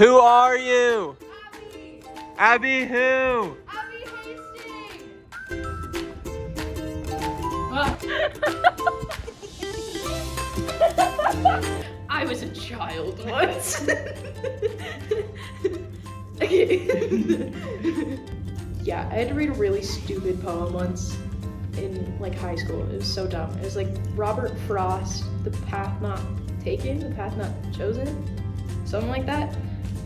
Who are you? Abby. Abby who? Abby Haisting. I was a child once. Okay. Yeah, I had to read a really stupid poem once in like high school. It was so dumb. It was like Robert Frost, The Path Not Taken, The Path Not Chosen, something like that.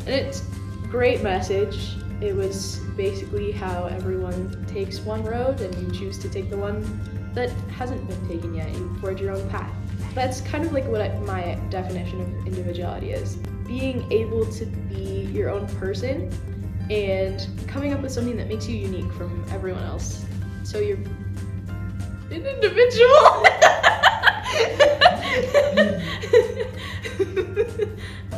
And it's a great message. It was basically how everyone takes one road and you choose to take the one that hasn't been taken yet. You forge your own path. That's kind of like what my definition of individuality is. Being able to be your own person and coming up with something that makes you unique from everyone else. So you're an individual.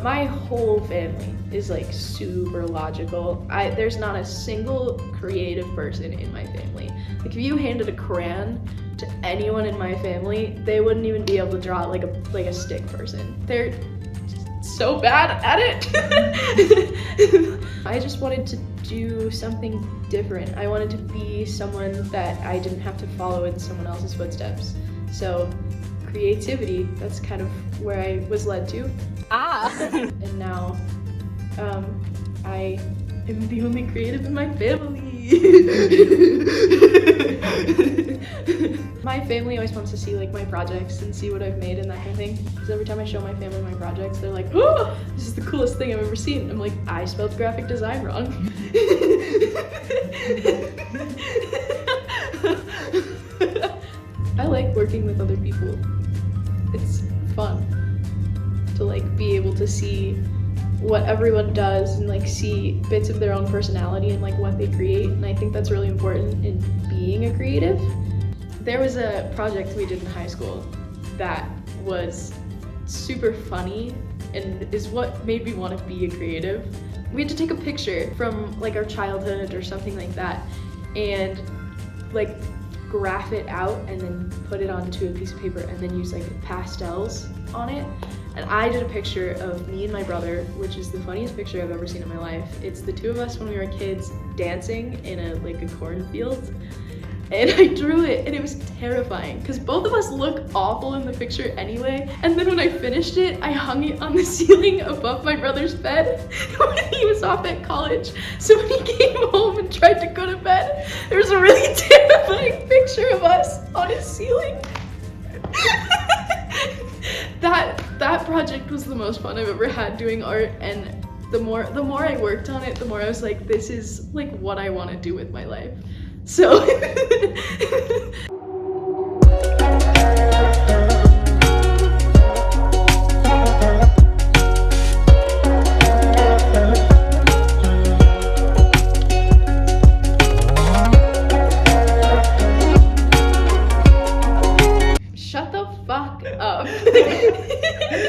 My whole family is like super logical. There's not a single creative person in my family. Like if you handed a crayon to anyone in my family, they wouldn't even be able to draw like a stick person. They're so bad at it. I just wanted to do something different. I wanted to be someone that I didn't have to follow in someone else's footsteps. So creativity, that's kind of where I was led to. And now I am the only creative in my family. My family always wants to see like my projects and see what I've made and that kind of thing. Because every time I show my family my projects, they're like, "Oh, this is the coolest thing I've ever seen." I'm like, I spelled graphic design wrong. I like working with other people. It's fun to like be able to see what everyone does and like see bits of their own personality and like what they create, and I think that's really important in being a creative. There was a project we did in high school that was super funny and is what made me want to be a creative. We had to take a picture from like our childhood or something like that and like graph it out and then put it onto a piece of paper and then use like pastels on it. And I did a picture of me and my brother, which is the funniest picture I've ever seen in my life. It's the two of us when we were kids dancing in a cornfield. And I drew it and it was terrifying because both of us look awful in the picture anyway. And then when I finished it, I hung it on the ceiling above my brother's bed when he was off at college. So when he came home and tried to go to bed, there was a really terrifying picture of us on his ceiling. That project was the most fun I've ever had doing art, and the more I worked on it, the more I was like, this is like what I want to do with my life. So